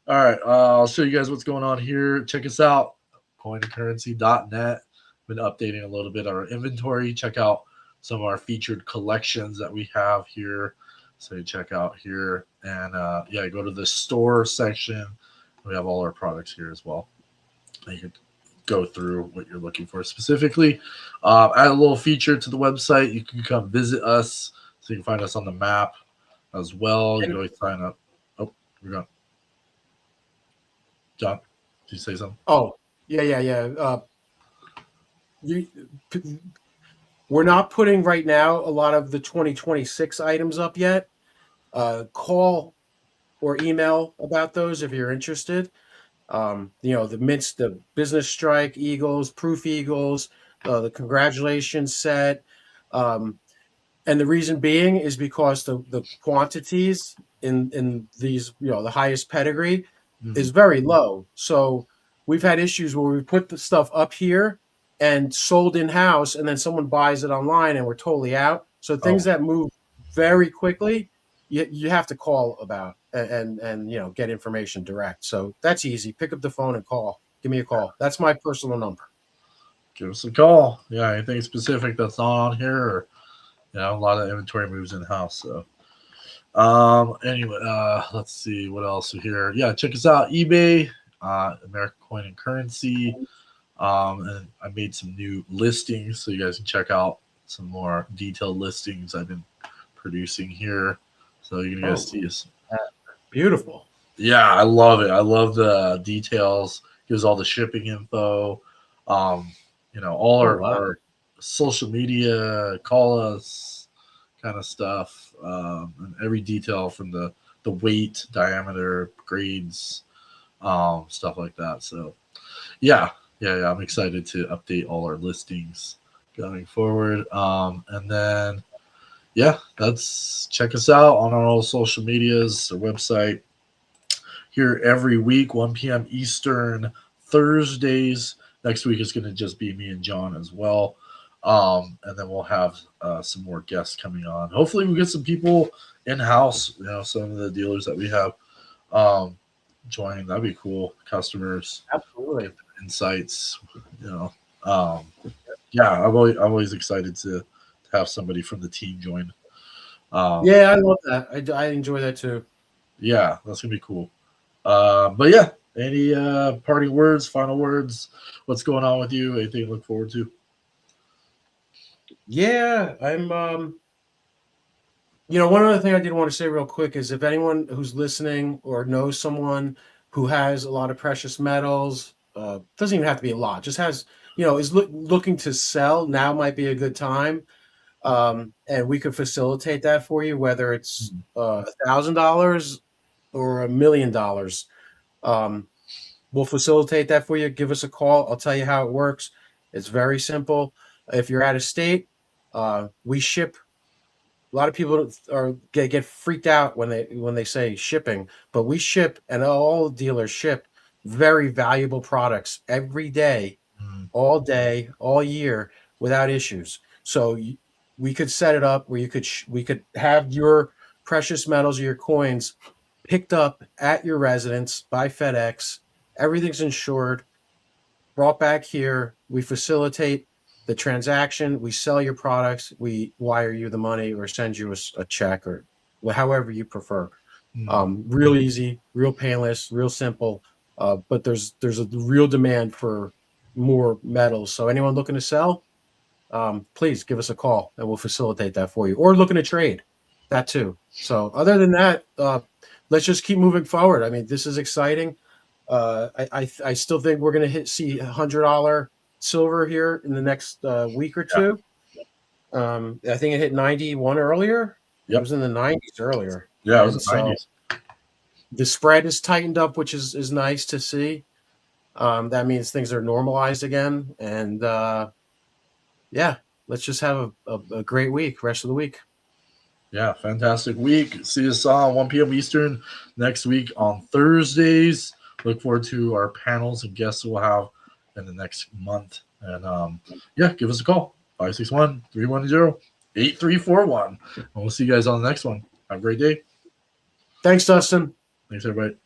right, I'll show you guys what's going on here. Check us out, coincurrency.net. Been updating a little bit on our inventory. Check out some of our featured collections that we have here. So check out here, and go to the store section. We have all our products here as well. You can go through what you're looking for specifically. Add a little feature to the website. You can come visit us. So you can find us on the map as well. You can always sign up. Oh, we're gone. John, did you say something? Oh, yeah. We're not putting right now a lot of the 2026 items up yet. Call or email about those if you're interested. The mints, the business strike Eagles, proof Eagles, the congratulations set. And the reason being is because the quantities in these, the highest pedigree is very low. So we've had issues where we put the stuff up here and sold in-house, and then someone buys it online and we're totally out. So things that move very quickly, you have to call about and get information direct. So that's easy. Pick up the phone and call. Give me a call. That's my personal number. Give us a call. Yeah, anything specific that's not on here, or a lot of inventory moves in house. So, anyway, let's see what else we here. Yeah, check us out, eBay, American Coin and Currency. And I made some new listings, so you guys can check out some more detailed listings I've been producing here. So you can guys see us. Beautiful. Yeah, I love it. I love the details. Gives all the shipping info. All our social media, call us kind of stuff, and every detail from the weight, diameter, grades, stuff like that. So, yeah, I'm excited to update all our listings going forward. And then, that's check us out on our social medias, our website. Here every week, 1 p.m. Eastern, Thursdays. Next week is going to just be me and John as well. And then we'll have some more guests coming on. Hopefully we'll get some people in-house, some of the dealers that we have joining. That'd be cool. Customers. Absolutely. Insights, I'm always excited to have somebody from the team join. I love that. I enjoy that too. Yeah, that's gonna be cool. But yeah, any parting words, final words? What's going on with you? Anything to look forward to? Yeah, I'm. One other thing I did want to say real quick is if anyone who's listening or knows someone who has a lot of precious metals, doesn't even have to be a lot, just has, is looking to sell, now might be a good time. And we could facilitate that for you, whether it's $1,000 or $1 million. We'll facilitate that for you. Give us a call. I'll tell you how it works. It's very simple. If you're out of state, we ship. A lot of people get freaked out when they say shipping, but we ship, and all dealers ship very valuable products every day, all day, all year without issues. So we could set it up where we could have your precious metals or your coins picked up at your residence by FedEx. Everything's insured, brought back here. We facilitate the transaction. We sell your products. We wire you the money or send you a check or however you prefer. Real easy, real painless, real simple. But there's a real demand for more metals. So anyone looking to sell, please give us a call and we'll facilitate that for you. Or looking to trade, that too. So other than that, let's just keep moving forward. I mean, this is exciting. I still think we're going to see $100 silver here in the next week or two. I think it hit 91 earlier. Yep. It was in the 90s earlier. Yeah, it was the 90s. The spread is tightened up, which is nice to see. That means things are normalized again. And let's just have a great week, rest of the week. Yeah, fantastic week. See us on 1 p.m. Eastern next week on Thursdays. Look forward to our panels and guests we'll have in the next month. And give us a call, 561-310-8341. And we'll see you guys on the next one. Have a great day. Thanks, Dustin. Thanks, everybody.